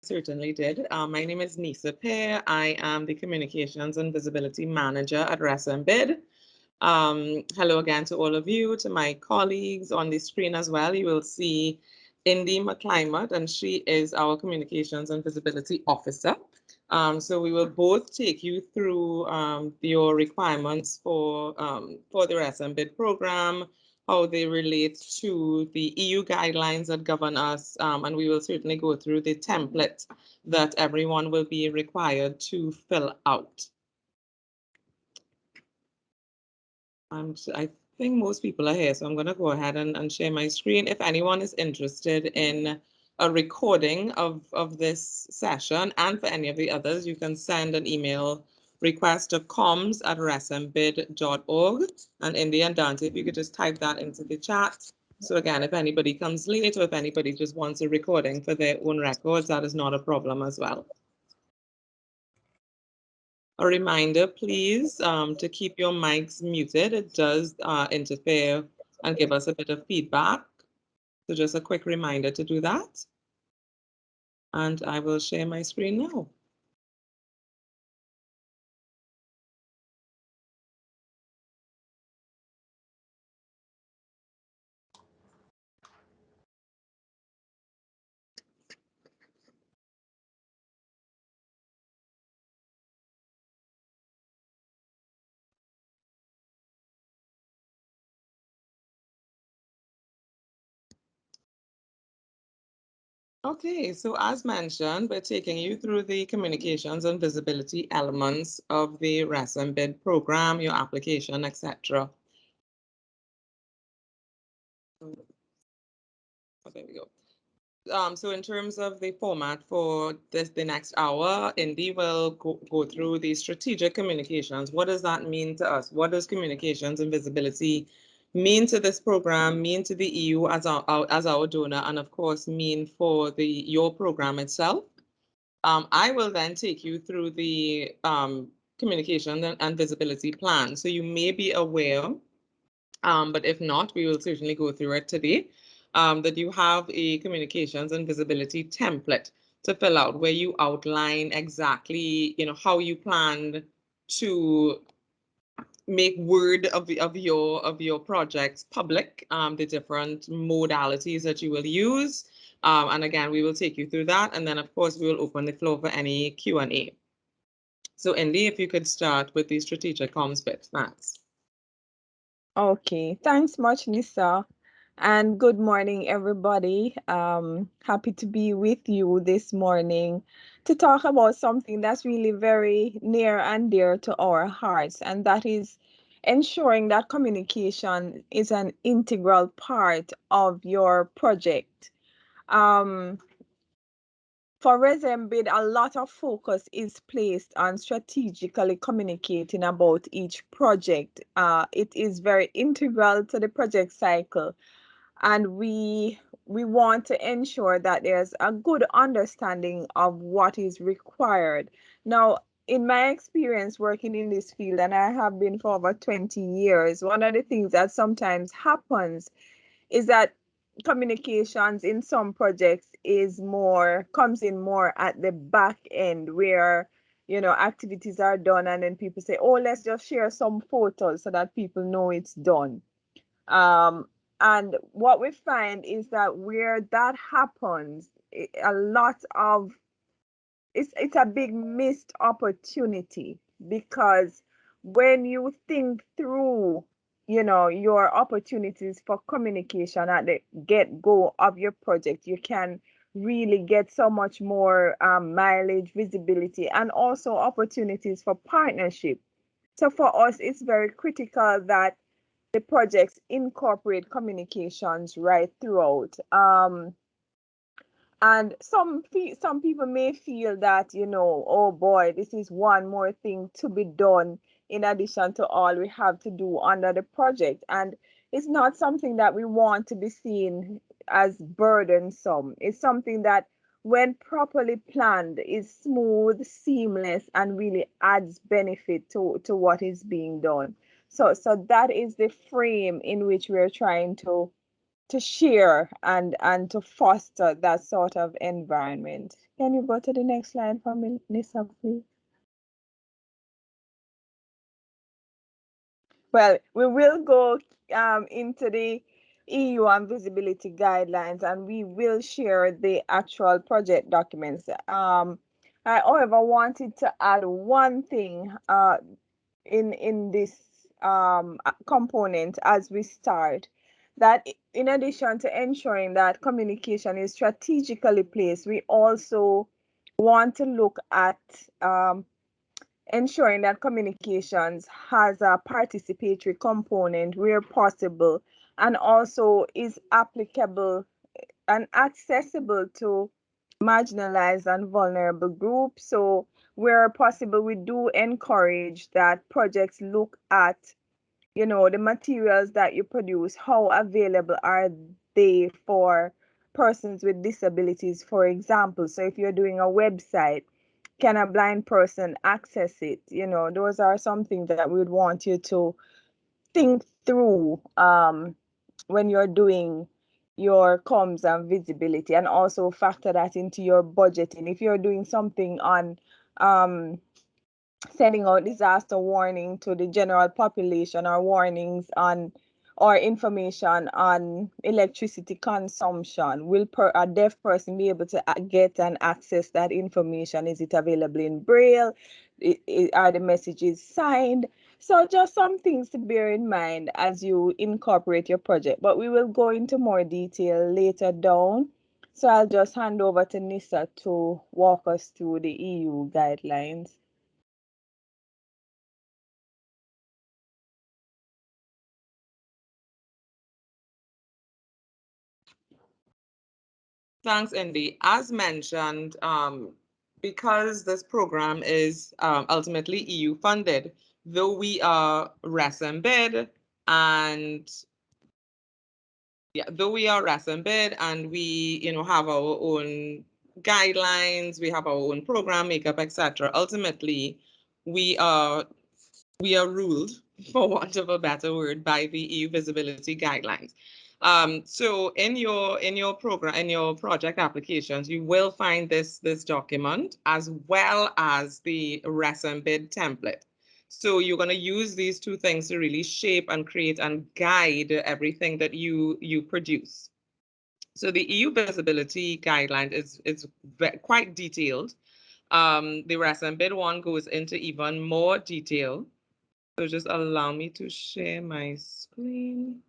certainly did. My name is Nisa Pear. I am the Communications and Visibility Manager at RESEMBID. Hello again to all of you, to my colleagues on the screen as well. You will see Indy McClimate, and she is our Communications and Visibility Officer. So we will both take you through your requirements for the RESEMBID program, how they relate to the EU guidelines that govern us, and we will certainly go through the template that everyone will be required to fill out. I think most people are here, so I'm going to go ahead and share my screen. If anyone is interested in a recording of this session and for any of the others, you can send an email request to comms@resembid.org. And Indy and Dante, if you could just type that into the chat. So again, if anybody comes late or if anybody just wants a recording for their own records, that is not a problem as well. A reminder, please, to keep your mics muted. It does interfere and give us a bit of feedback. So just a quick reminder to do that. And I will share my screen now. Okay, so as mentioned, we're taking you through the communications and visibility elements of the RESEMBID program, your application, etc. Oh, there we go. So in terms of the format for the next hour, Indy will go through the strategic communications. What does that mean to us? What does communications and visibility mean to this program, mean to the EU as our donor, and of course mean for your program itself? I will then take you through the communication and visibility plan. So you may be aware, but if not, we will certainly go through it today, that you have a communications and visibility template to fill out where you outline exactly, how you plan to make word of your projects public, the different modalities that you will use. And again, we will take you through that. And then, of course, we will open the floor for any Q&A. So, Indy, if you could start with the strategic comms bit, thanks. Okay, thanks much, Lisa. And good morning, everybody. Happy to be with you this morning to talk about something that's really very near and dear to our hearts, and that is ensuring that communication is an integral part of your project. For RESEMBID, a lot of focus is placed on strategically communicating about each project. It is very integral to the project cycle, and we want to ensure that there's a good understanding of what is required. Now, in my experience working in this field, and I have been for over 20 years, one of the things that sometimes happens is that communications in some projects comes in more at the back end, where activities are done and then people say, oh, let's just share some photos so that people know it's done. And what we find is that where that happens, a lot of it's a big missed opportunity, because when you think through your opportunities for communication at the get-go of your project, you can really get so much more mileage, visibility, and also opportunities for partnership. So for us, it's very critical that the projects incorporate communications right throughout. And some people may feel that, oh boy, this is one more thing to be done in addition to all we have to do under the project. And it's not something that we want to be seen as burdensome. It's something that, when properly planned, is smooth, seamless, and really adds benefit to what is being done. So that is the frame in which we're trying to to share and to foster that sort of environment. Can you go to the next slide for me, Nisa, please? Well, we will go into the EU and visibility guidelines, and we will share the actual project documents. I, however, wanted to add one thing in this component as we start, that in addition to ensuring that communication is strategically placed, we also want to look at ensuring that communications has a participatory component where possible, and also is applicable and accessible to marginalized and vulnerable groups. So where possible, we do encourage that projects look at, the materials that you produce, how available are they for persons with disabilities, for example. So if you're doing a website, can a blind person access it? Those are some things that we would want you to think through when you're doing your comms and visibility, and also factor that into your budgeting. If you're doing something on um, sending out disaster warning to the general population, or warnings on or information on electricity consumption, will a deaf person be able to get and access that information? Is it available in braille? Are the messages signed? So just some things to bear in mind as you incorporate your project, but we will go into more detail later down. So I'll just hand over to Nisa to walk us through the EU guidelines. Thanks, Indy. As mentioned, because this program is ultimately EU funded, though we are RESEMBID and though we are RESEMBID and we, have our own guidelines, we have our own program makeup, etc. Ultimately, we are ruled, for want of a better word, by the EU visibility guidelines. So in your program, in your project applications, you will find this document as well as the RESEMBID template. So you're going to use these two things to really shape and create and guide everything that you produce. So the EU visibility guideline is quite detailed. The RESEMBID one goes into even more detail. So just allow me to share my screen.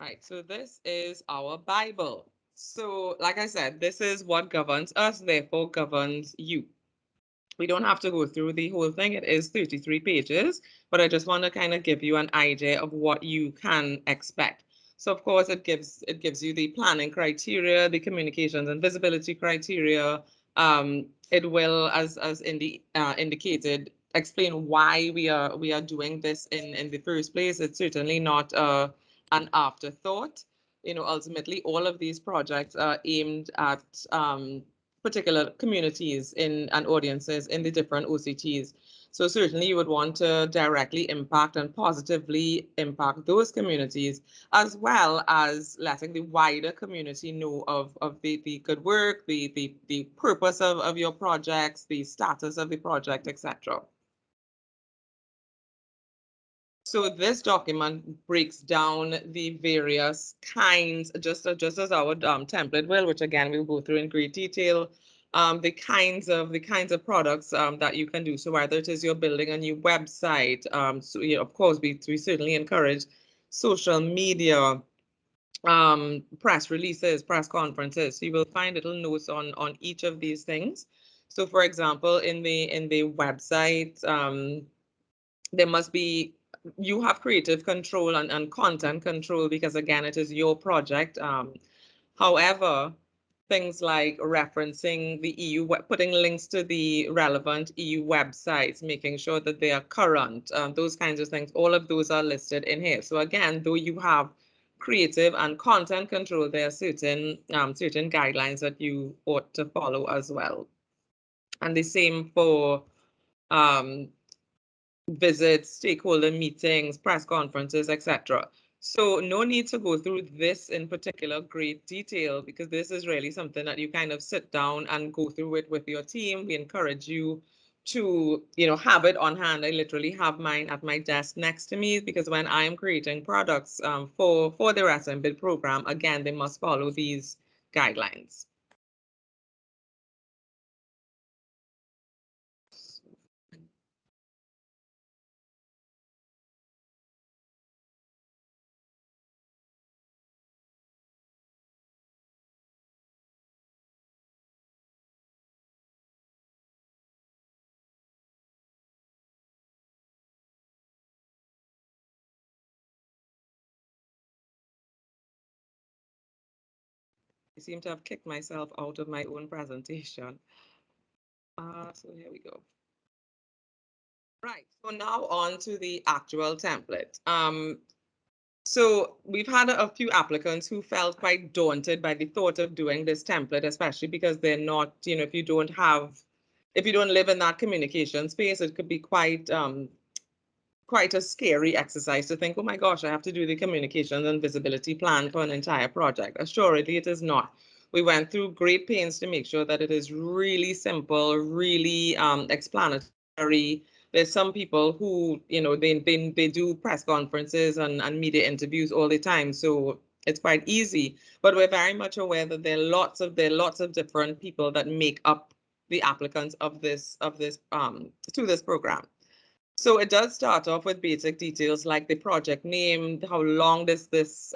Right, so this is our Bible. So like I said, this is what governs us, therefore governs you. We don't have to go through the whole thing. It is 33 pages, but I just want to kind of give you an idea of what you can expect. So of course, it gives you the planning criteria, the communications and visibility criteria. It will, as indicated, explain why we are doing this in the first place. It's certainly not an afterthought. Ultimately, all of these projects are aimed at particular communities and audiences in the different OCTs. So certainly you would want to directly impact and positively impact those communities, as well as letting the wider community know of the good work, the purpose of your projects, the status of the project, etc. So this document breaks down the various kinds, just as our template will, which again we'll go through in great detail, the kinds of products that you can do. So whether it is you're building a new website, so of course we certainly encourage social media, press releases, press conferences. So you will find little notes on each of these things. So for example, in the website, there must be, you have creative control and content control because again, it is your project. However, things like referencing the EU, putting links to the relevant EU websites, making sure that they are current, those kinds of things, all of those are listed in here. So again, though you have creative and content control, there are certain guidelines that you ought to follow as well. And the same for visits, stakeholder meetings, press conferences, etc. So no need to go through this in particular great detail, because this is really something that you kind of sit down and go through it with your team. We encourage you to, have it on hand. I literally have mine at my desk next to me, because when I'm creating products for the RESEMBID program, again, they must follow these guidelines. I seem to have kicked myself out of my own presentation. So here we go. Right, so now on to the actual template. So we've had a few applicants who felt quite daunted by the thought of doing this template, especially because they're not, if you don't live in that communication space, it could be quite a scary exercise to think, oh my gosh, I have to do the communications and visibility plan for an entire project. Assuredly, it is not. We went through great pains to make sure that it is really simple, really explanatory. There's some people who, they do press conferences and media interviews all the time, so it's quite easy. But we're very much aware that there are lots of different people that make up the applicants of this to this program. So it does start off with basic details like the project name, how long this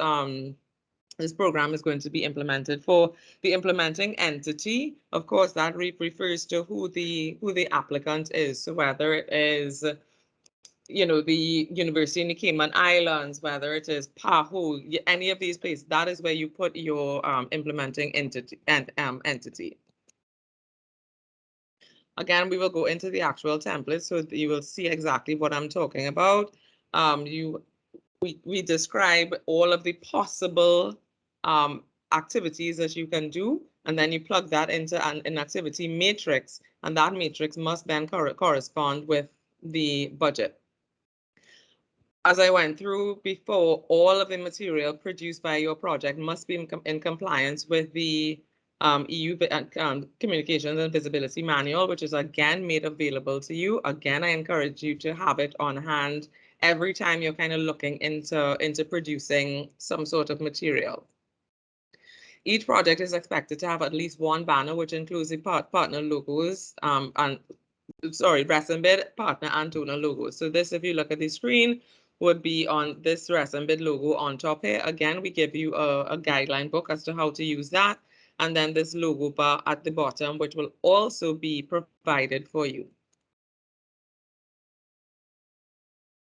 program is going to be implemented for. The implementing entity, of course, that refers to who the applicant is. So whether it is, the University in the Cayman Islands, whether it is PAHO, any of these places, that is where you put your implementing entity entity. Again, we will go into the actual template so that you will see exactly what I'm talking about. We describe all of the possible activities that you can do, and then you plug that into an activity matrix, and that matrix must then correspond with the budget. As I went through before, all of the material produced by your project must be in compliance with the EU Communications and Visibility Manual, which is again made available to you. Again, I encourage you to have it on hand every time you're kind of looking into producing some sort of material. Each project is expected to have at least one banner, which includes the partner logos RESEMBID partner and donor logos. So this, if you look at the screen, would be on this RESEMBID logo on top here. Again, we give you a guideline book as to how to use that. And then this logo bar at the bottom, which will also be provided for you.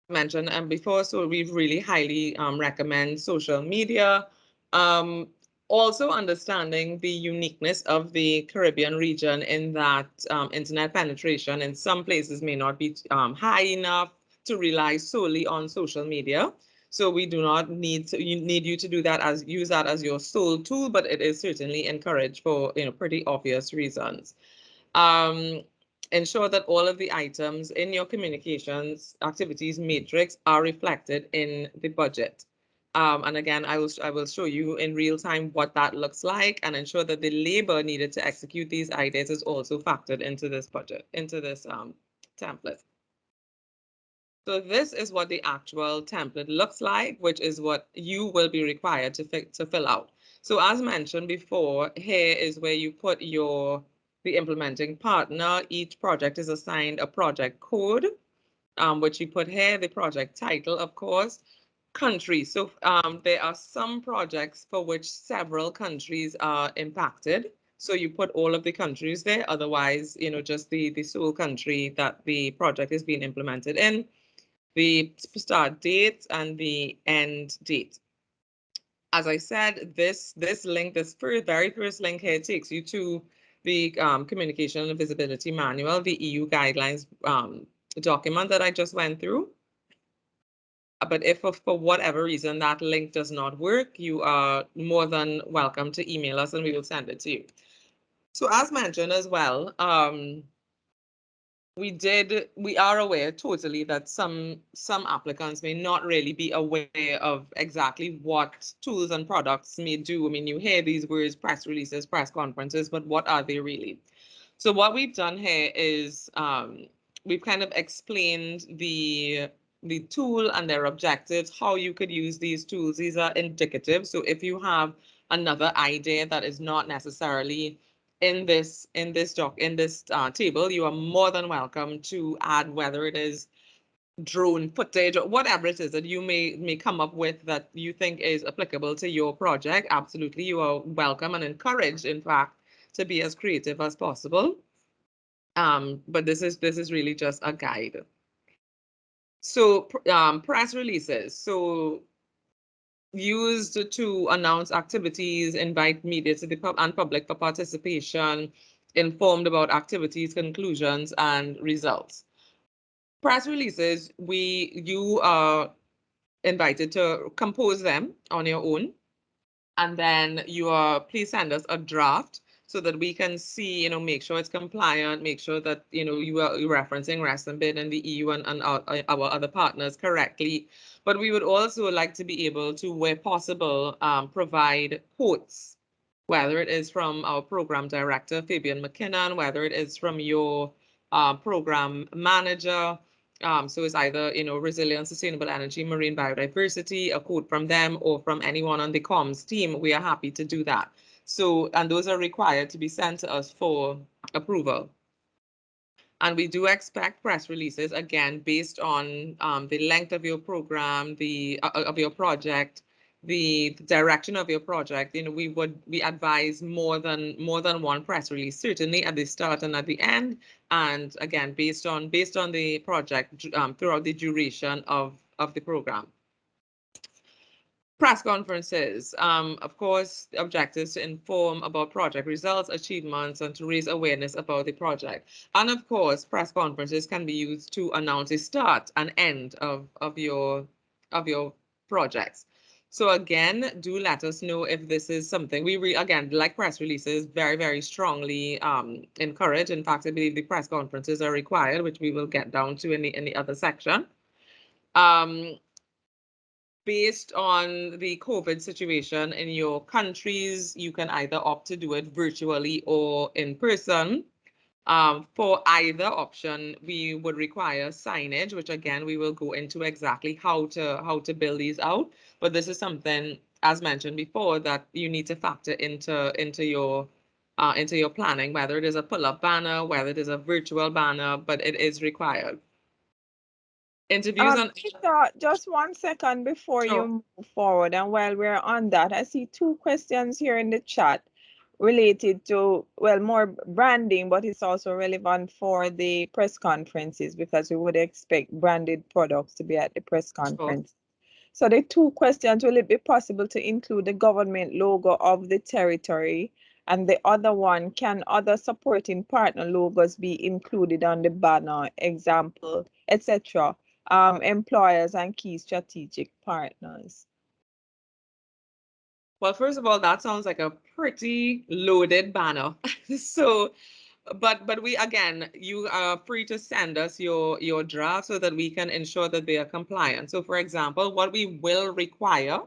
Mentioned before, so we really highly recommend social media. Also understanding the uniqueness of the Caribbean region in that internet penetration in some places may not be high enough to rely solely on social media. So we do not need you to use that as your sole tool, but it is certainly encouraged for pretty obvious reasons. Ensure that all of the items in your communications activities matrix are reflected in the budget. And again, I will show you in real time what that looks like, and ensure that the labor needed to execute these ideas is also factored into this budget, into this template. So this is what the actual template looks like, which is what you will be required to fill out. So as mentioned before, here is where you put the implementing partner. Each project is assigned a project code, which you put here, the project title, of course, country. So there are some projects for which several countries are impacted. So you put all of the countries there, otherwise, just the sole country that the project is being implemented in, the start date and the end date. As I said, this link, this very first link here takes you to the Communication and Visibility Manual, the EU guidelines document that I just went through. But if for whatever reason that link does not work, you are more than welcome to email us and we will send it to you. So as mentioned as well, we are aware totally that some applicants may not really be aware of exactly what tools and products may do. I mean, you hear these words, press releases, press conferences, but what are they really? So what we've done here is we've kind of explained the tool and their objectives, how you could use these tools. These are indicative. So if you have another idea that is not necessarily in this table, you are more than welcome to add, whether it is drone footage or whatever it is that you may come up with that you think is applicable to your project. Absolutely, you are welcome and encouraged, in fact, to be as creative as possible. But this is really just a guide. So press releases. So used to announce activities, invite media to the and public for participation, informed about activities, conclusions, and results. Press releases, you are invited to compose them on your own, and then please send us a draft so that we can see, make sure it's compliant, make sure that, you're referencing RESEMBID and the EU and our other partners correctly. But we would also like to be able to, where possible, provide quotes, whether it is from our program director, Fabian McKinnon, whether it is from your program manager. So it's either, resilient, sustainable energy, marine biodiversity, a quote from them or from anyone on the comms team. We are happy to do that. So, and those are required to be sent to us for approval. And we do expect press releases, again, based on the length of your program, of your project, the direction of your project. We advise more than one press release, certainly at the start and at the end, and again based on the project throughout the duration of the program. Press conferences, of course, the objective is to inform about project results, achievements, and to raise awareness about the project. And of course, press conferences can be used to announce a start and end of your projects. So again, do let us know if this is something again, like press releases, very, very strongly encourage. In fact, I believe the press conferences are required, which we will get down to in the other section. Based on the COVID situation in your countries, you can either opt to do it virtually or in person. For either option, we would require signage, which again, we will go into exactly how to build these out. But this is something, as mentioned before, that you need to factor into your planning, whether it is a pull-up banner, whether it is a virtual banner, but it is required. Interviews on. Rita, just 1 second before Sure. you move forward, and while we're on that, I see 2 questions here in the chat related to, well, more branding, but it's also relevant for the press conferences because we would expect branded products to be at the press Sure. conference. So the 2 questions, will it be possible to include the government logo of the territory? And the other one, can other supporting partner logos be included on the banner, example, etc.? Employers and key strategic partners. Well, first of all, that sounds like a pretty loaded banner. So, but we, again, you are free to send us your draft so that we can ensure that they are compliant. So, for example, what we will require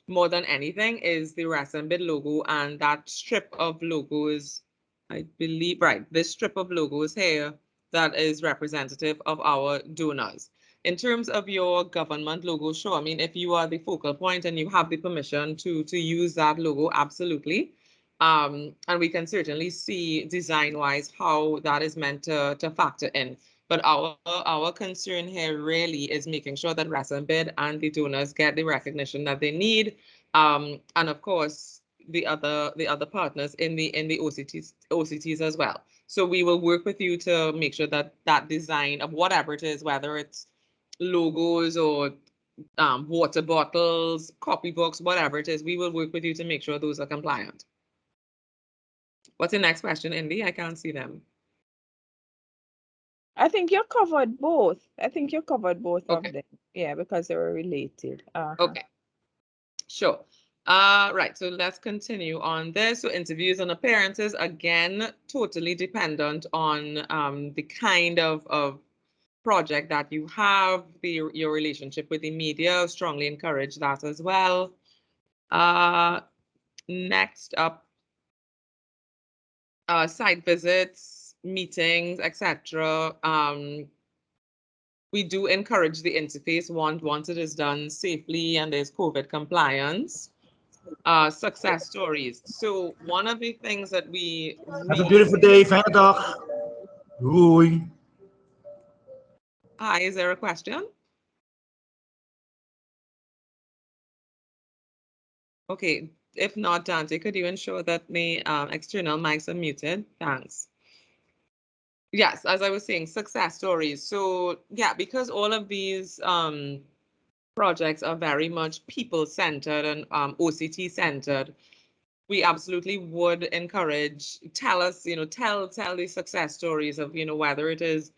more than anything is the RESEMBID logo and that strip of logos, I believe, right, this strip of logos here that is representative of our donors. In terms of your government logo, sure. I mean, if you are the focal point and you have the permission to use that logo, absolutely. And we can certainly see design-wise how that is meant to factor in. But our concern here really is making sure that RESEMBID and the donors get the recognition that they need. And of course, the other partners in the OCTs as well. So we will work with you to make sure that that design of whatever it is, whether it's logos or water bottles, copybooks, whatever it is, we will work with you to make sure those are compliant. What's the next question, Indy? I can't see them. I think you covered both. I think you covered both of them. Yeah, because they were related. Okay, sure. Right, so let's continue on this. So interviews and appearances, again, totally dependent on the kind of project that you have, your relationship with the media. Strongly encourage that as well. Next up, site visits, meetings, etc. We do encourage the interface once it is done safely and there's COVID compliance. Success stories. So one of the things that we Have a really, beautiful day. Fijne dag. Doei. hi, is there a question? Okay, if not, Dante, could you ensure that the external mics are muted? Thanks. Yes, as I was saying, success stories. So yeah, because all of these projects are very much people-centered and OCT-centered, we absolutely would encourage, tell us, tell the success stories of, whether it is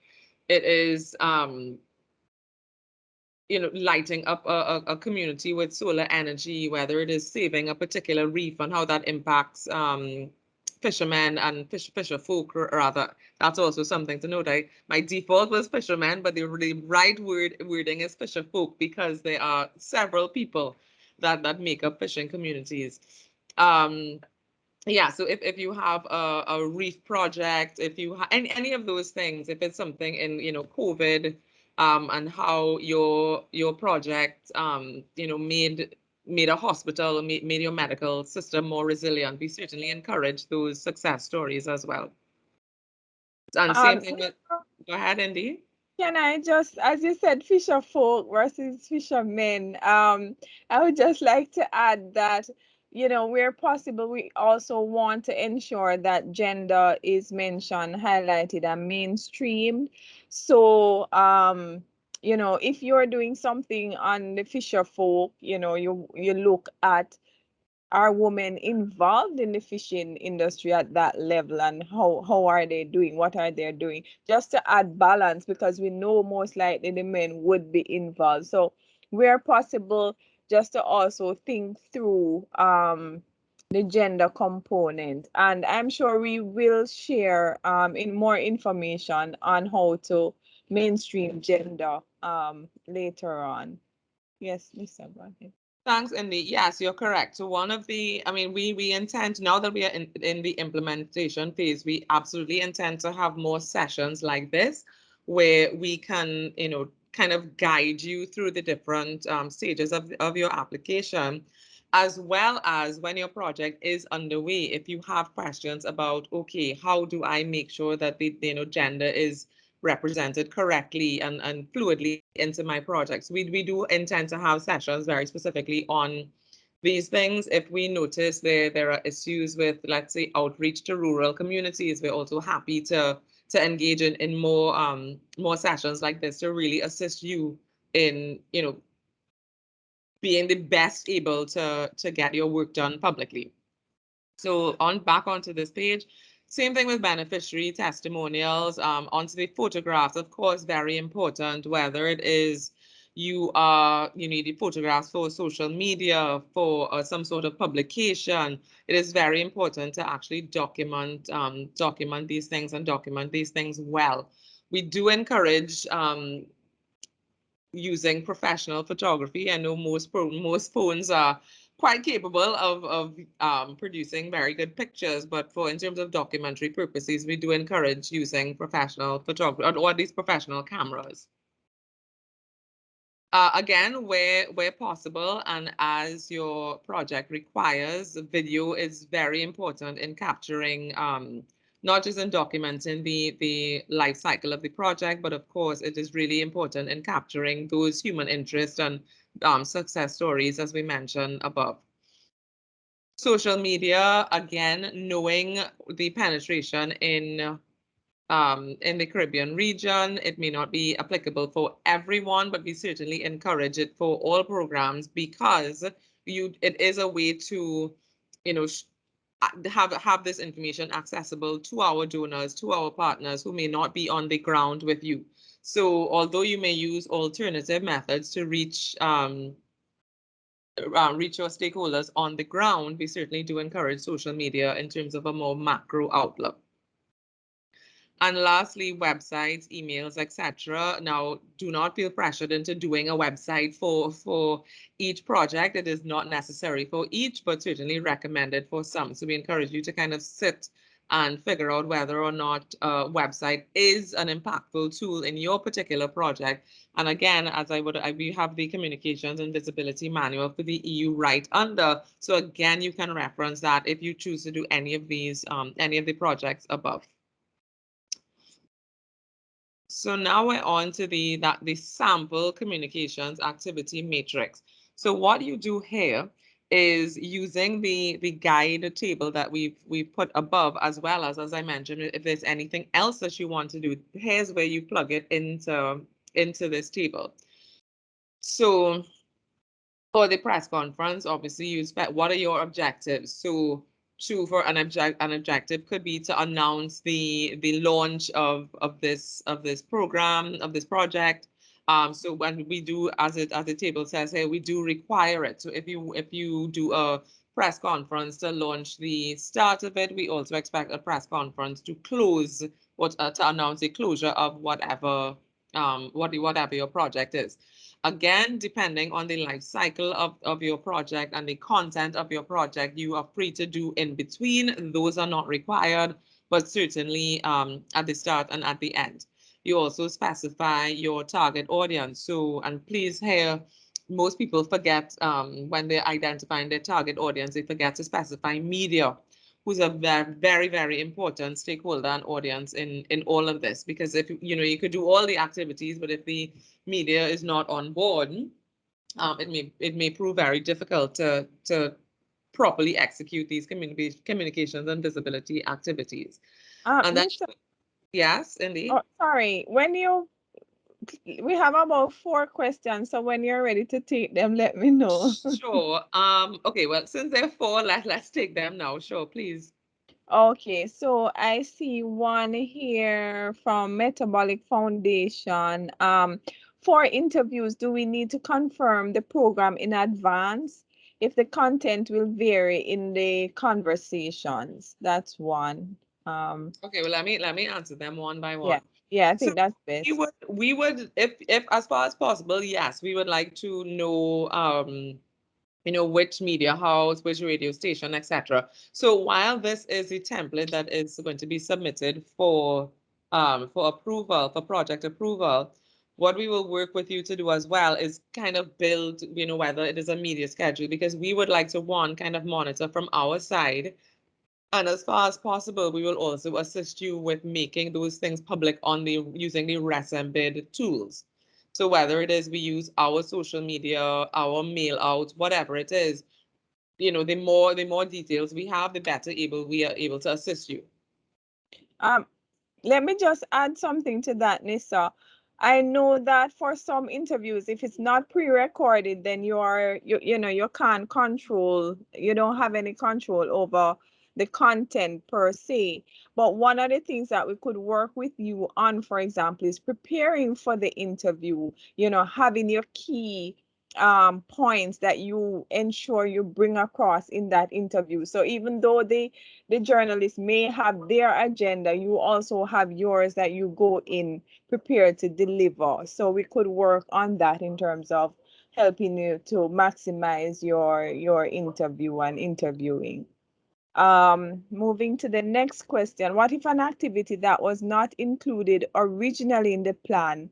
lighting up a community with solar energy, whether it is saving a particular reef and how that impacts fishermen and fisher folk rather. That's also something to note. My default was fishermen, but the right wording is fisher folk because there are several people that make up fishing communities. Yeah, so if you have a reef project, if you have any of those things, if it's something in COVID, and how your project made a hospital, made your medical system more resilient, we certainly encourage those success stories as well. And same thing with, go ahead, Indy. Can I just, as you said, fisher folk versus fishermen, I would just like to add that, where possible, we also want to ensure that gender is mentioned, highlighted, and mainstreamed. So, if you're doing something on the fisher folk, you look at, are women involved in the fishing industry at that level, and how are they doing, what are they doing, just to add balance, because we know most likely the men would be involved. So where possible, just to also think through the gender component, and I'm sure we will share in more information on how to mainstream gender later on. Yes, Mr. Brown. Thanks, Indy. Yes, you're correct. So one of the, I mean, we intend, now that we are in the implementation phase, we absolutely intend to have more sessions like this where we can, kind of guide you through the different stages of your application, as well as when your project is underway. If you have questions about, okay, how do I make sure that the gender is represented correctly and fluidly into my projects. We do intend to have sessions very specifically on these things. If we notice there are issues with, let's say, outreach to rural communities, we're also happy to engage in more sessions like this to really assist you in being the best able to get your work done publicly. So back onto this page, same thing with beneficiary testimonials, onto the photographs, of course, very important, whether it is you need the photographs for social media, for some sort of publication. It is very important to actually document these things and document these things well. We do encourage using professional photography. I know most phones are quite capable of producing very good pictures, but in terms of documentary purposes, we do encourage using professional photography or these professional cameras. Again, where possible and as your project requires, video is very important in capturing, not just in documenting the life cycle of the project, but of course it is really important in capturing those human interests and success stories, as we mentioned above. Social media, again, knowing the penetration in the Caribbean region. It may not be applicable for everyone, but we certainly encourage it for all programs because it is a way to, have this information accessible to our donors, to our partners who may not be on the ground with you. So although you may use alternative methods to reach your stakeholders on the ground, we certainly do encourage social media in terms of a more macro outlook. And lastly, websites, emails, etc. Now, do not feel pressured into doing a website for each project. It is not necessary for each, but certainly recommended for some. So we encourage you to kind of sit and figure out whether or not a website is an impactful tool in your particular project. And again, as we have the communications and visibility manual for the EU right under. So again, you can reference that if you choose to do any of these, any of the projects above. So now we're on to the sample communications activity matrix. So what you do here is using the guide table that we've put above, as well as I mentioned, if there's anything else that you want to do, here's where you plug it into this table. So for the press conference, obviously you expect what are your objectives. So for an objective could be to announce the launch of this program, of this project. So when we do, as the table says here, we do require it. So if you do a press conference to launch the start of it, we also expect a press conference to close to announce the closure of whatever whatever your project is. Again, depending on the life cycle of your project and the content of your project, you are free to do in between. Those are not required, but certainly at the start and at the end. You also specify your target audience. So, and please here, most people forget when they're identifying their target audience, they forget to specify media, who's a very, very important stakeholder and audience in all of this. Because if you could do all the activities, but if the media is not on board, it may prove very difficult to properly execute these communications and visibility activities. And then, yes, indeed. Oh, sorry. We have about 4 questions, so when you're ready to take them, let me know. Sure. Okay, well, since there are 4, let's take them now. Sure, please. Okay, so I see one here from Metabolic Foundation. For interviews, do we need to confirm the program in advance if the content will vary in the conversations? That's one. Okay, well, let me answer them one by Yeah, one. yeah, I So think that's best. we would if as far as possible, yes, we would like to know which media house, which radio station, etc. So while this is a template that is going to be submitted for approval, for project approval, what we will work with you to do as well is kind of build, whether it is a media schedule, because we would like to kind of monitor from our side. And as far as possible, we will also assist you with making those things public using the RESEMBID tools. So whether it is we use our social media, our mail out, whatever it is, the more details we have, the better we are able to assist you. Let me just add something to that, Nissa. I know that for some interviews, if it's not pre-recorded, then you can't control, you don't have any control over the content per se. But one of the things that we could work with you on, for example, is preparing for the interview, having your key points that you ensure you bring across in that interview. So even though the journalist may have their agenda, you also have yours that you go in prepared to deliver. So we could work on that in terms of helping you to maximize your interview and interviewing. Moving to the next question. What if an activity that was not included originally in the plan,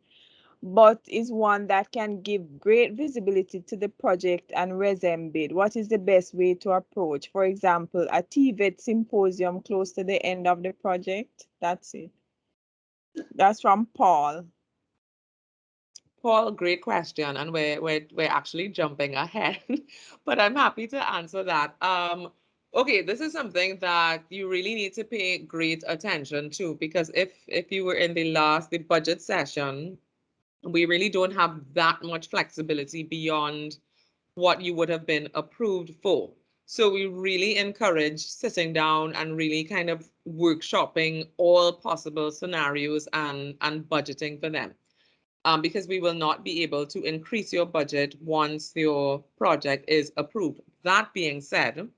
but is one that can give great visibility to the project and RESEMBID? What is the best way to approach? For example, a TVET symposium close to the end of the project? That's it. That's from Paul. Paul, great question, and we're actually jumping ahead, but I'm happy to answer that. Okay, this is something that you really need to pay great attention to, because if you were in the budget session, we really don't have that much flexibility beyond what you would have been approved for. So we really encourage sitting down and really kind of workshopping all possible scenarios and budgeting for them. because we will not be able to increase your budget once your project is approved. That being said,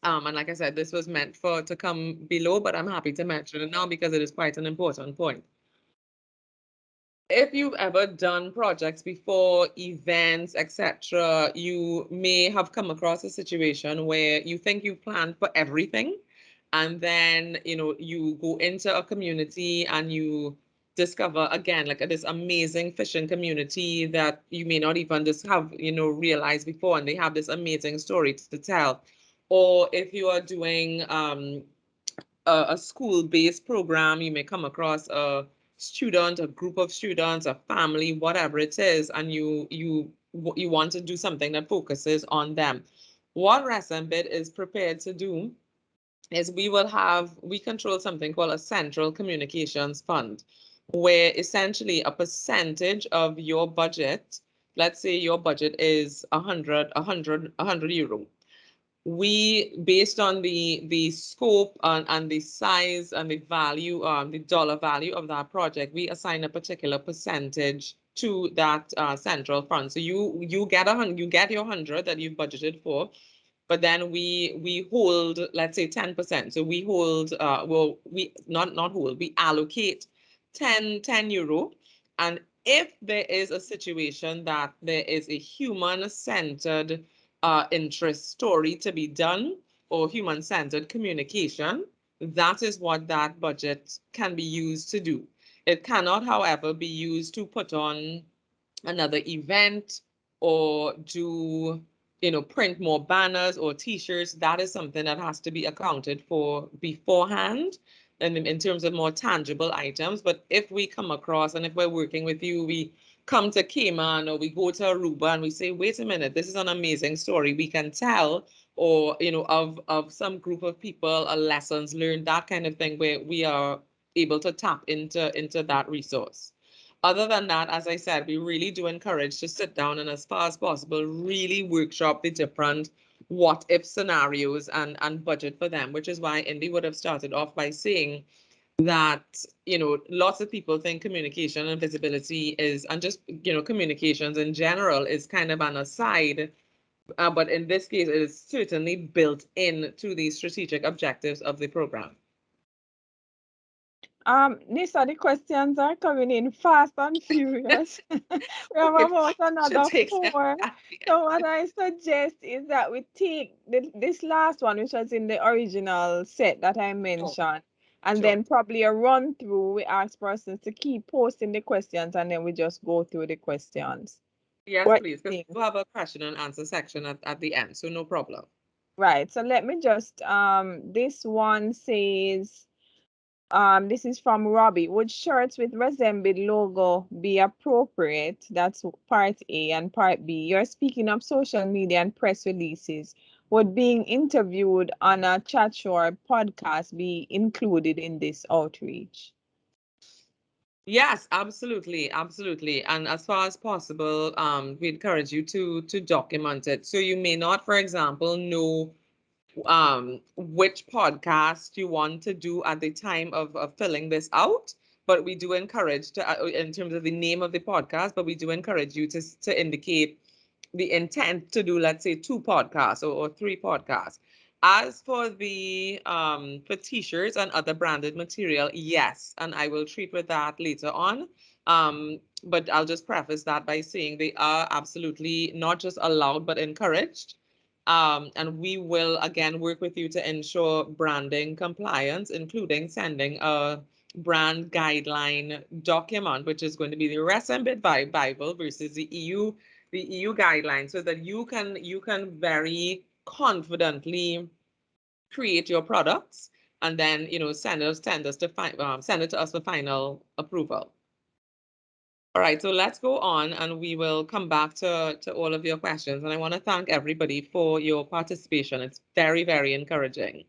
and like I said, this was meant to come below, but I'm happy to mention it now because it is quite an important point. If you've ever done projects before, events, etc., you may have come across a situation where you think you planned for everything, and then you go into a community and you discover again like this amazing fishing community that you may not even just have realized before, and they have this amazing story to tell. Or if you are doing a school-based program, you may come across a student, a group of students, a family, whatever it is, and you want to do something that focuses on them. What RESEMBID is prepared to do is we control something called a central communications fund, where essentially a percentage of your budget, let's say your budget is 100 euro, we, based on the scope and the size and the value, the dollar value of that project, we assign a particular percentage to that central fund. So you get your 100 that you've budgeted for, but then we hold, let's say, 10%. So we hold, well, we not hold, we allocate 10 euro. And if there is a situation that there is a human-centered interest story to be done, or human-centered communication, that is what that budget can be used to do. It cannot, however, be used to put on another event or do print more banners or t-shirts. That is something that has to be accounted for beforehand, and in terms of more tangible items. But if we come across, and if we're working with you, we come to Cayman or we go to Aruba and we say, wait a minute, this is an amazing story we can tell, or of some group of people, a lessons learned, that kind of thing, where we are able to tap into that resource. Other than that, as I said, we really do encourage to sit down and, as far as possible, really workshop the different what if scenarios and budget for them, which is why Indy would have started off by saying that lots of people think communication and visibility is, and just communications in general, is kind of an aside, but in this case it is certainly built into the strategic objectives of the program. Nisa, the questions are coming in fast and furious. We have Okay, about another should take 4. So what I suggest is that we take this last one, which was in the original set that I mentioned, and Sure. then probably a run through. We ask persons to keep posting the questions, and then we just go through the questions. Yes, What please, do because you think? we'll have a question and answer section at the end, so no problem. Right. So let me just this one says, this is from Robbie. Would shirts with RESEMBID logo be appropriate? That's part A. And part B, you're speaking of social media and press releases. Would being interviewed on a chat show or podcast be included in this outreach? Yes, absolutely, absolutely. And as far as possible, we encourage you to document it. So you may not, for example, know which podcast you want to do at the time of filling this out, but we do encourage to, in terms of the name of the podcast, but we do encourage you to indicate the intent to do, let's say, 2 podcasts or 3 podcasts. As for the for t-shirts and other branded material, yes, and I will treat with that later on. But I'll just preface that by saying they are absolutely not just allowed but encouraged. And we will again work with you to ensure branding compliance, including sending a brand guideline document, which is going to be the RESEMBID Bible versus the EU guidelines, so that you can very confidently create your products and then send it to us for final approval. All right, so let's go on and we will come back to all of your questions. And I want to thank everybody for your participation. It's very, very encouraging.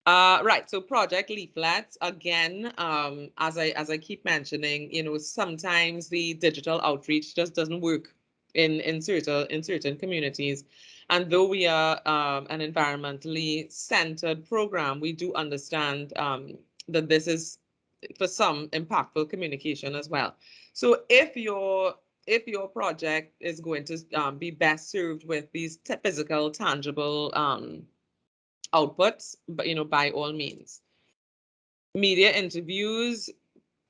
Right, so project leaflets, again, as I keep mentioning, sometimes the digital outreach just doesn't work in certain communities. And though we are an environmentally centered program, we do understand that this is, for some, impactful communication as well. So if your project is going to be best served with these physical, tangible outputs, but by all means. Media interviews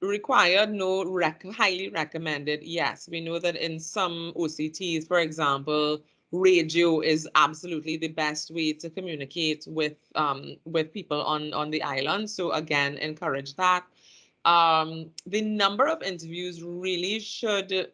required, no, highly recommended. Yes, we know that in some OCTs, for example, radio is absolutely the best way to communicate with people on the island. So again, encourage that. The number of interviews really should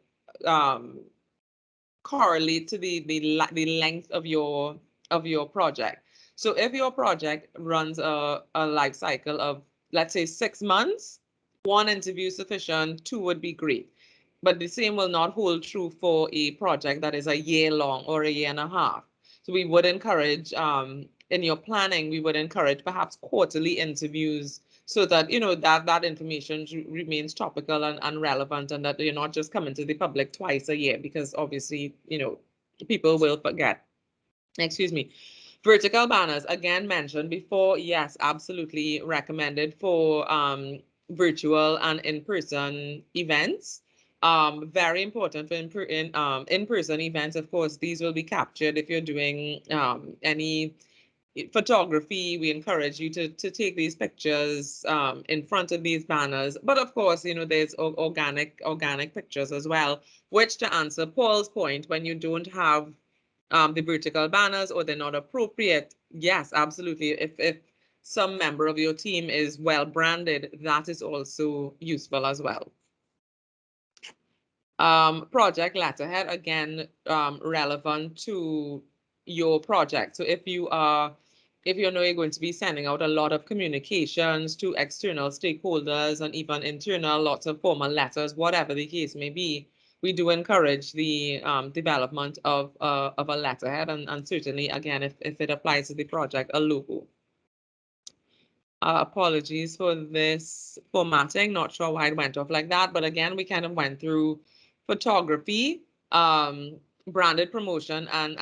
correlate to the length of your project. So if your project runs a life cycle of, let's say, 6 months, one interview is sufficient, two would be great. But the same will not hold true for a project that is a year long or a year and a half. So we would encourage, in your planning, we would encourage perhaps quarterly interviews so that that information remains topical and relevant, and that you're not just coming to the public twice a year, because obviously people will forget. Excuse me. Vertical banners, again mentioned before, yes, absolutely recommended for virtual and in-person events. Very important for in-person events. Of course, these will be captured. If you're doing any photography, we encourage you to take these pictures in front of these banners. But of course, there's organic pictures as well, which, to answer Paul's point, when you don't have the vertical banners or they're not appropriate, yes, absolutely. If some member of your team is well branded, that is also useful as well. Project letterhead, again, relevant to your project. So if you know you're going to be sending out a lot of communications to external stakeholders and even internal, lots of formal letters, whatever the case may be, we do encourage the development of a letterhead, and certainly, again, if it applies to the project, a logo. Apologies for this formatting. Not sure why it went off like that, but again, we kind of went through photography, branded promotion, and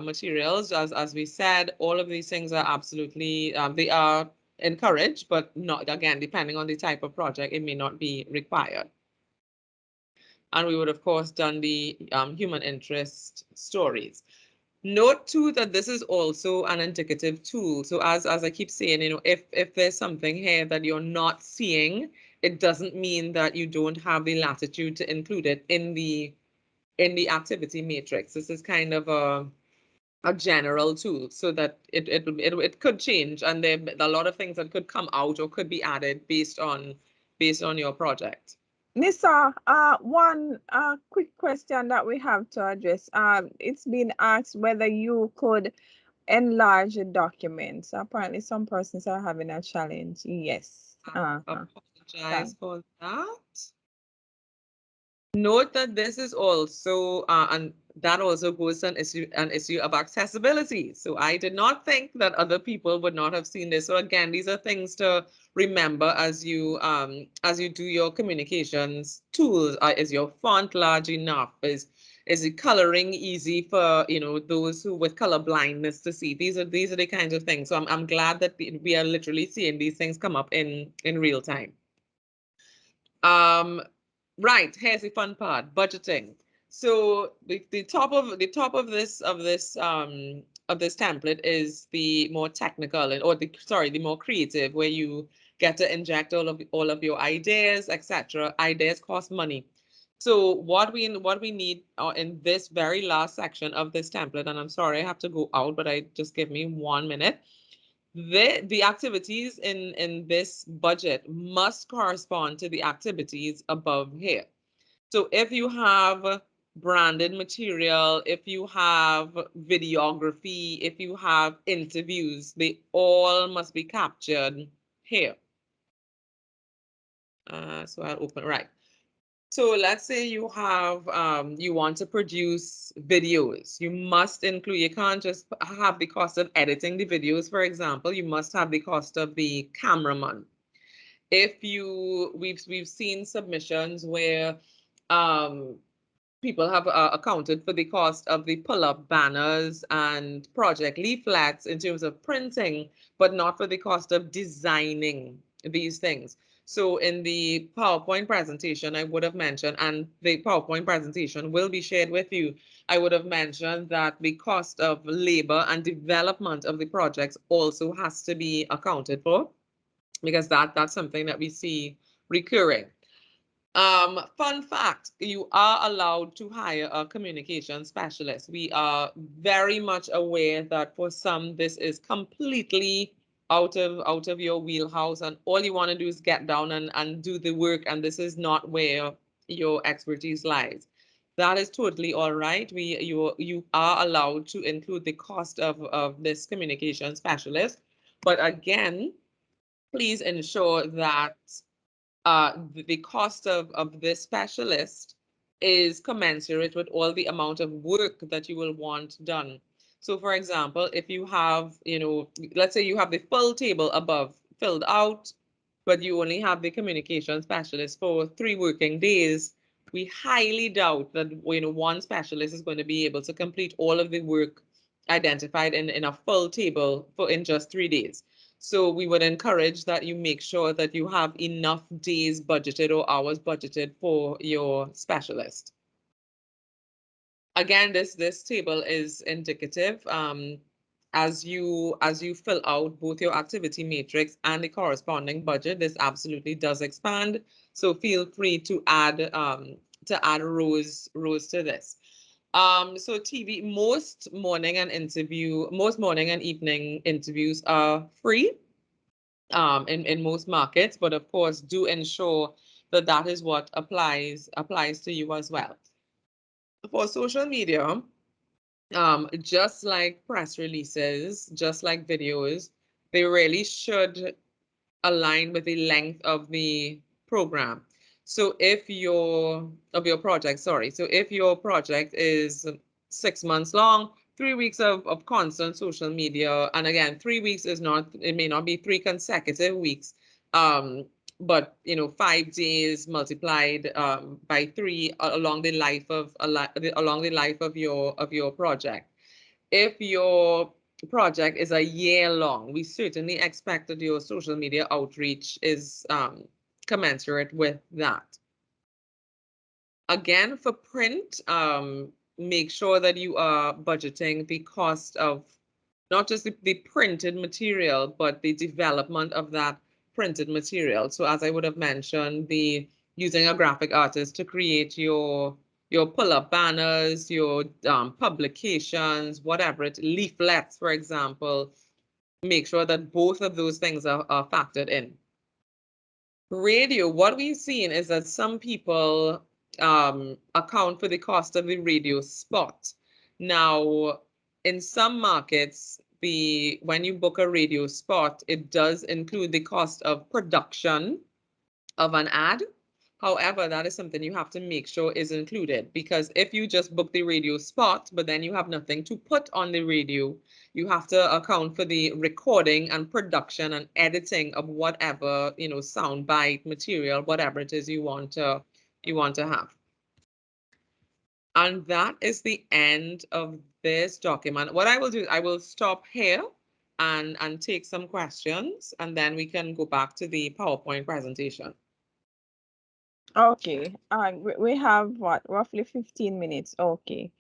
materials. As we said, all of these things are absolutely, they are encouraged, but not, again, depending on the type of project, it may not be required. And we would, of course, done the human interest stories. Note too that this is also an indicative tool. So as I keep saying, if there's something here that you're not seeing, it doesn't mean that you don't have the latitude to include it in the activity matrix. This is kind of a general tool, so that it could change, and there are a lot of things that could come out or could be added based on your project. Nisa, one quick question that we have to address. It's been asked whether you could enlarge the documents. Apparently, some persons are having a challenge. Yes. Apologize for that. Note that this is also, and that also goes to an issue of accessibility. So I did not think that other people would not have seen this. So again, these are things to remember as you do your communications tools. Is your font large enough? Is the coloring easy for those who with color blindness to see? These are the kinds of things. So I'm glad that we are literally seeing these things come up in real time. Right, here's the fun part, budgeting. So the top of this template is the more technical, or the more creative, where you get to inject all of your ideas, etc. Ideas cost money. So what we need in this very last section of this template, and I'm sorry I have to go out, but just give me 1 minute. The activities in this budget must correspond to the activities above here. So if you have branded material, if you have videography, if you have interviews, they all must be captured here. So I'll open, right. So let's say you have, you want to produce videos. You must include, you can't just have the cost of editing the videos, for example. You must have the cost of the cameraman. We've seen submissions where people have accounted for the cost of the pull-up banners and project leaflets in terms of printing, but not for the cost of designing these things. So in the PowerPoint presentation, I would have mentioned, and the PowerPoint presentation will be shared with you, I would have mentioned that the cost of labor and development of the projects also has to be accounted for, because that's something that we see recurring. Fun fact, you are allowed to hire a communication specialist. We are very much aware that for some, this is completely out of your wheelhouse, and all you want to do is get down and do the work, and this is not where your expertise lies. That is totally all right. You are allowed to include the cost of this communication specialist. But again, please ensure that the cost of this specialist is commensurate with all the amount of work that you will want done. So for example, if you have, let's say you have the full table above filled out, but you only have the communication specialist for 3 working days, we highly doubt that, one specialist is going to be able to complete all of the work identified in a full table in just 3 days. So we would encourage that you make sure that you have enough days budgeted or hours budgeted for your specialist. Again, this table is indicative. As you fill out both your activity matrix and the corresponding budget, this absolutely does expand. So feel free to add rows to this. So TV, most morning and evening interviews are free in most markets, but of course do ensure that that is what applies to you as well. For social media, just like press releases, just like videos, they really should align with the length of the program. So if your project, sorry, so if your project is 6 months long, 3 weeks of constant social media, and again, 3 weeks is not, it may not be 3 consecutive weeks, but 5 days multiplied by 3 along the life of your project. If your project is a year long, we certainly expect that your social media outreach is commensurate with that. Again, for print, make sure that you are budgeting the cost of not just the printed material, but the development of that printed material. So as I would have mentioned, using a graphic artist to create your pull-up banners, your publications, whatever it, leaflets, for example, make sure that both of those things are factored in. Radio, what we've seen is that some people account for the cost of the radio spot. Now, in some markets, when you book a radio spot, it does include the cost of production of an ad. However, that is something you have to make sure is included, because if you just book the radio spot, but then you have nothing to put on the radio, you have to account for the recording and production and editing of whatever, sound bite material, whatever it is you want to have. And that is the end of this document. What I will do, I will stop here and take some questions, and then we can go back to the PowerPoint presentation. Okay, we have what, roughly 15 minutes. Okay.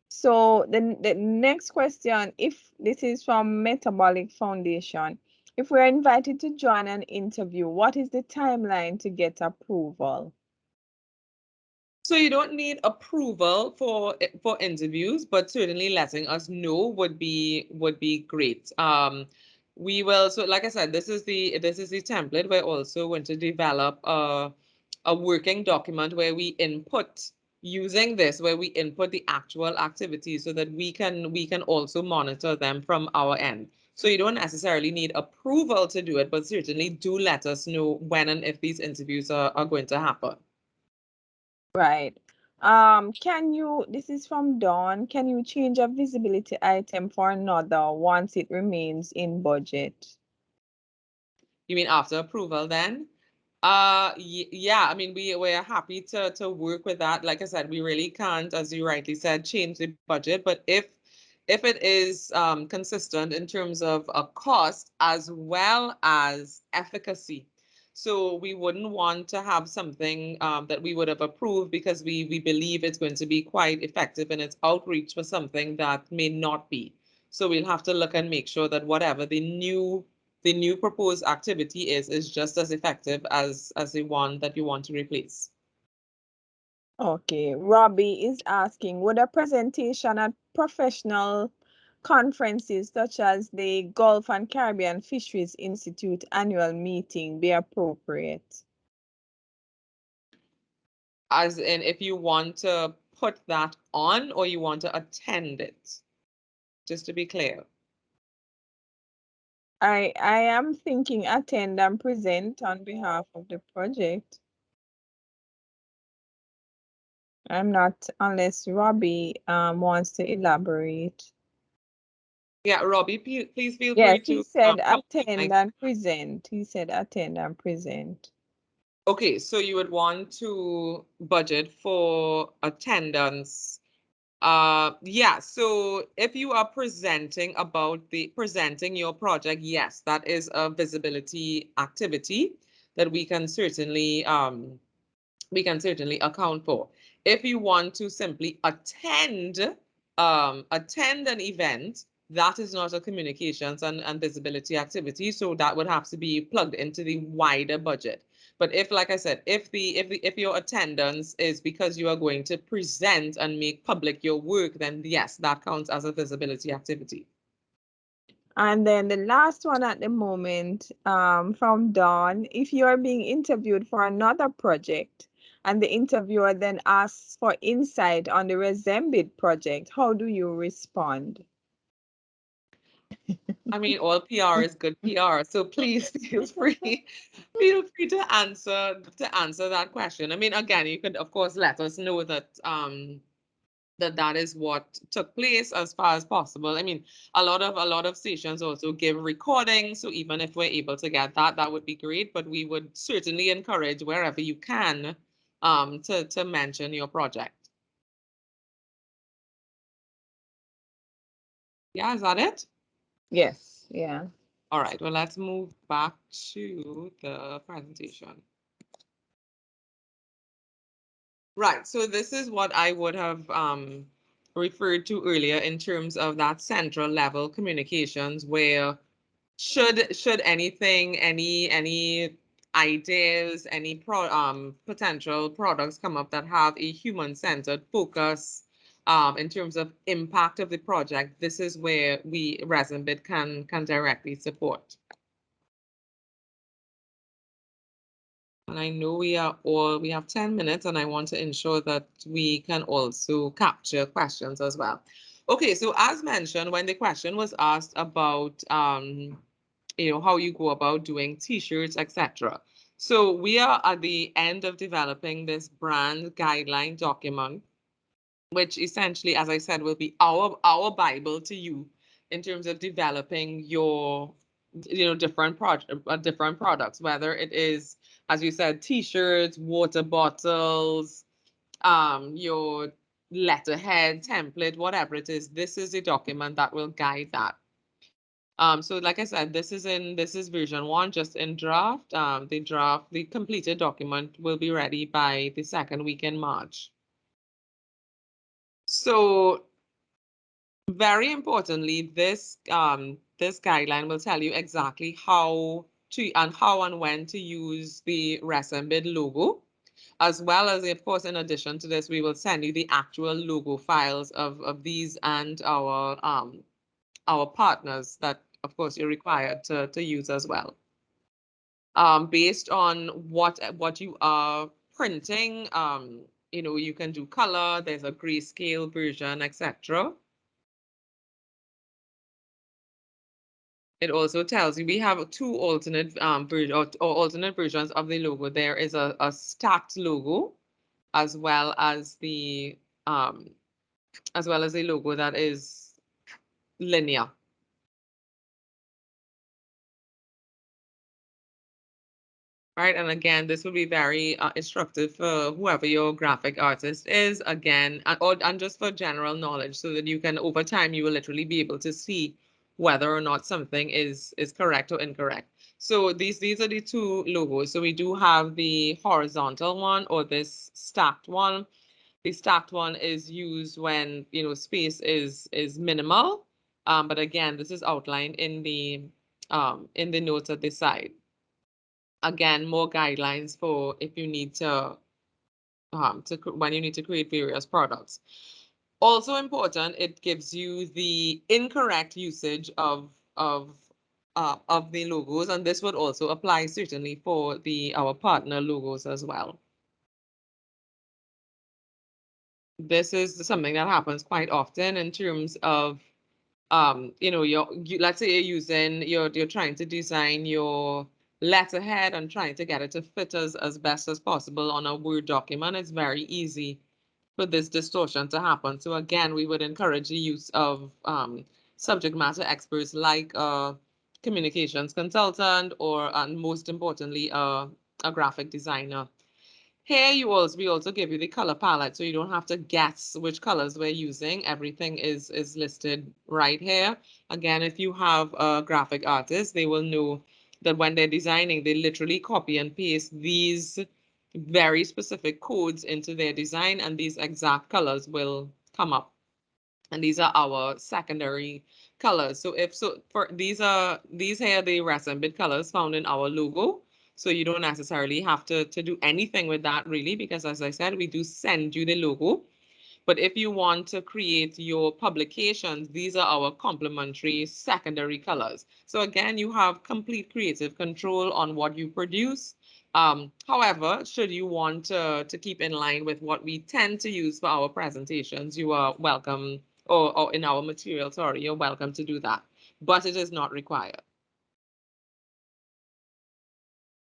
So the next question, if this is from Metabolic Foundation, if we're invited to join an interview, what is the timeline to get approval? So you don't need approval for interviews, but certainly letting us know would be great. We will, so like I said, this is the template. We're also going to develop a working document where we input where we input the actual activities so that we can also monitor them from our end. So you don't necessarily need approval to do it, but certainly do let us know when and if these interviews are going to happen. Right. This is from Dawn, can you change a visibility item for another once it remains in budget? You mean after approval then? Yeah, I mean, we're happy to work with that. Like I said, we really can't, as you rightly said, change the budget, but if it is consistent in terms of a cost as well as efficacy. So we wouldn't want to have something that we would have approved because we believe it's going to be quite effective in its outreach for something that may not be. So we'll have to look and make sure that whatever the new proposed activity is just as effective as the one that you want to replace. Okay, Robbie is asking, would a presentation at professional conferences such as the Gulf and Caribbean Fisheries Institute annual meeting be appropriate? As in, if you want to put that on or you want to attend it, just to be clear. I am thinking attend and present on behalf of the project. I'm not, unless Robbie wants to elaborate. Yeah, Robbie, please feel free Yes, to he said come to attend and present. He said attend and present. Okay, so you would want to budget for attendance. Yeah, so if you are presenting your project, yes, that is a visibility activity that we can certainly account for. If you want to simply attend an event, that is not a communications and visibility activity, so that would have to be plugged into the wider budget. But if, like I said, if your attendance is because you are going to present and make public your work, then yes, that counts as a visibility activity. And then the last one at the moment from Dawn, if you are being interviewed for another project and the interviewer then asks for insight on the RESEMBID project, how do you respond? I mean, all PR is good PR, so please feel free to answer that question. I mean, again, you could of course let us know that that is what took place as far as possible. I mean, a lot of stations also give recordings, so even if we're able to get that, that would be great. But we would certainly encourage wherever you can to mention your project. Yeah, is that it? Yes, yeah. All right, well, let's move back to the presentation. Right, so this is what I would have referred to earlier in terms of that central level communications, where should anything, any ideas, any potential products come up that have a human-centered focus in terms of impact of the project, this is where we RESEMBID can directly support. And I know we have 10 minutes, and I want to ensure that we can also capture questions as well. Okay, so as mentioned, when the question was asked about how you go about doing t-shirts, etc. So we are at the end of developing this brand guideline document, which essentially, as I said, will be our Bible to you in terms of developing your different products, whether it is, as you said, t-shirts, water bottles, your letterhead template, whatever it is. This is a document that will guide that. So like I said, this is version 1, just in draft. The completed document will be ready by the second week in March. So very importantly, this guideline will tell you exactly how and when to use the RESEMBID logo, as well as, of course, in addition to this, we will send you the actual logo files of these and our partners that, of course, you're required to use as well. Based on what you are printing, you can do color, there's a grayscale version, etc. It also tells you we have two alternate alternate versions of the logo. There is a stacked logo, as well as the logo that is linear. Right, and again, this will be very instructive for whoever your graphic artist is, again, and just for general knowledge, so that you can, over time, you will literally be able to see whether or not something is correct or incorrect. So these are the two logos. So we do have the horizontal one, or this stacked one. The stacked one is used when, you know, space is minimal. But again, this is outlined in the notes at the side. Again, more guidelines for if you need to when you need to create various products. Also important, it gives you the incorrect usage of the logos, and this would also apply certainly for our partner logos as well. This is something that happens quite often in terms of you know, let's say you're trying to design your letterhead and trying to get it to fit as best as possible on a Word document. It's very easy for this distortion to happen. So again, we would encourage the use of subject matter experts like a communications consultant, or, and most importantly, a graphic designer. Here we also give you the color palette, so you don't have to guess which colors we're using. Everything is listed right here. Again, if you have a graphic artist, they will know that when they're designing, they literally copy and paste these very specific codes into their design, and these exact colors will come up. And these are our secondary colors. So for these here the RESEMBID colors found in our logo. So you don't necessarily have to do anything with that really, because as I said, we do send you the logo. But if you want to create your publications, these are our complementary secondary colors. So again, you have complete creative control on what you produce. However, should you want to keep in line with what we tend to use for our presentations, you are welcome, or in our material, sorry, you're welcome to do that, but it is not required.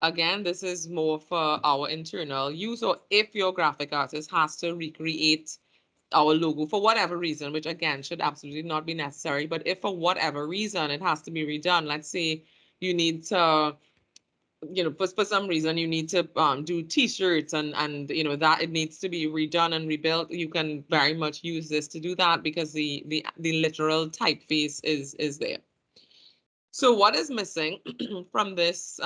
Again, this is more for our internal use, or if your graphic artist has to recreate our logo for whatever reason, which again should absolutely not be necessary. But if for whatever reason it has to be redone, let's say you need to, you know, for some reason you need to do t-shirts, and you know that it needs to be redone and rebuilt, you can very much use this to do that, because the literal typeface is there. So what is missing from this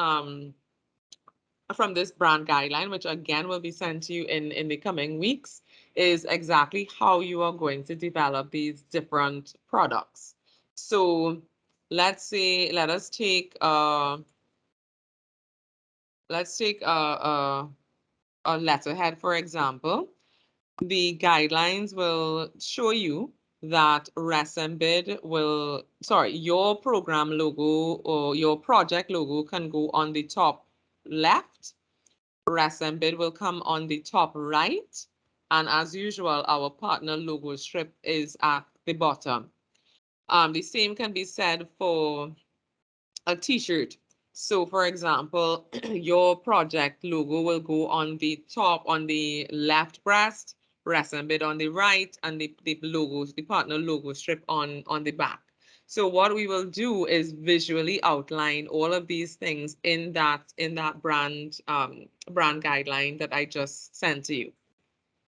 brand guideline, which again will be sent to you in the coming weeks, is exactly how you are going to develop these different products. So let's say, let us take a letterhead, for example. The guidelines will show you that RESEMBID will, sorry, your program logo or your project logo can go on the top left. RESEMBID will come on the top right. And as usual, our partner logo strip is at the bottom. The same can be said for a t-shirt. So for example, your project logo will go on the top, on the left breast, RESEMBID on the right, and the logos, the partner logo strip on the back. So what we will do is visually outline all of these things in that brand guideline that I just sent to you.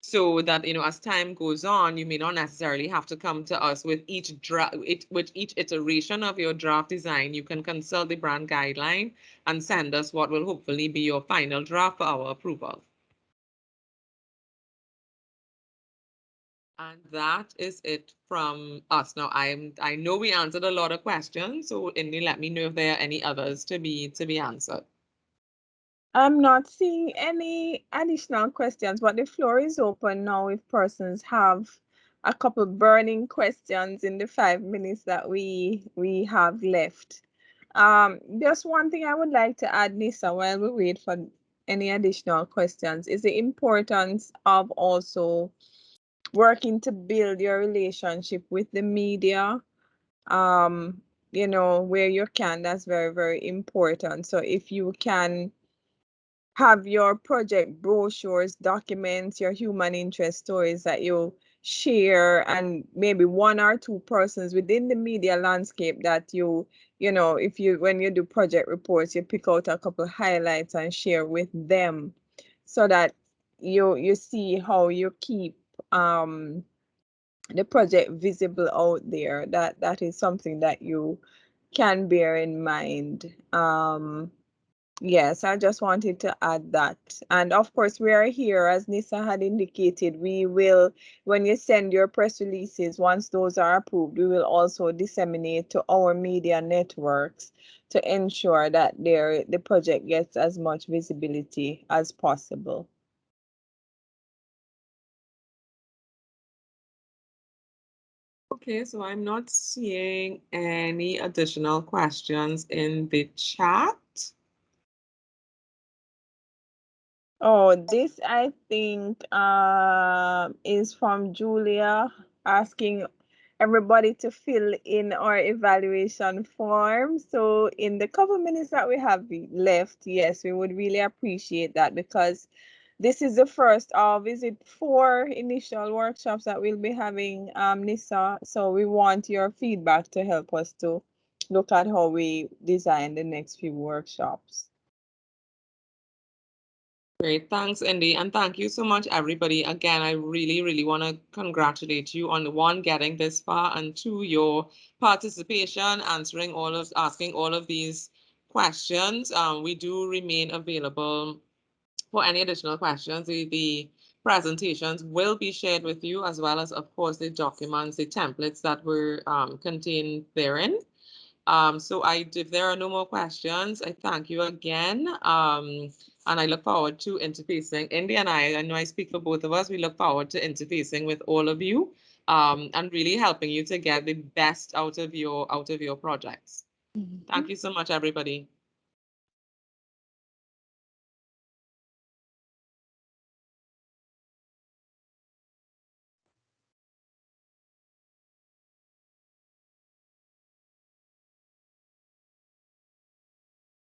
So that, you know, as time goes on, you may not necessarily have to come to us with each draft, with each iteration of your draft design. You can consult the brand guideline and send us what will hopefully be your final draft for our approval. And that is it from us. Now, I know we answered a lot of questions, so Indy, let me know if there are any others to be answered. I'm not seeing any additional questions, but the floor is open now if persons have a couple burning questions in the 5 minutes that we have left. Just one thing I would like to add, Nisa, while we wait for any additional questions, is the importance of also working to build your relationship with the media. You know, where you can, that's very, very important. So if you can have your project brochures, documents, your human interest stories that you share, and maybe one or two persons within the media landscape that you know, if you, when you do project reports, you pick out a couple highlights and share with them, so that you see how you keep the project visible out there. That is something that you can bear in mind. Yes, I just wanted to add that. And of course, we are here, as Nisa had indicated, we will, when you send your press releases, once those are approved, we will also disseminate to our media networks to ensure that the project gets as much visibility as possible. Okay, so I'm not seeing any additional questions in the chat. Oh, this I think is from Julia asking everybody to fill in our evaluation form. So in the couple minutes that we have left, yes, we would really appreciate that because this is the first of, is it 4 initial workshops that we'll be having, Nisa? So we want your feedback to help us to look at how we design the next few workshops. Great, thanks, Indy, and thank you so much, everybody. Again, I really, really want to congratulate you on one, getting this far, and two, your participation, asking all of these questions. We do remain available for any additional questions. The presentations will be shared with you, as well as, of course, the documents, the templates that were contained therein. If there are no more questions, I thank you again. And I look forward to interfacing. Indy and I know I speak for both of us, we look forward to interfacing with all of you, and really helping you to get the best out of your projects. Thank you so much, everybody.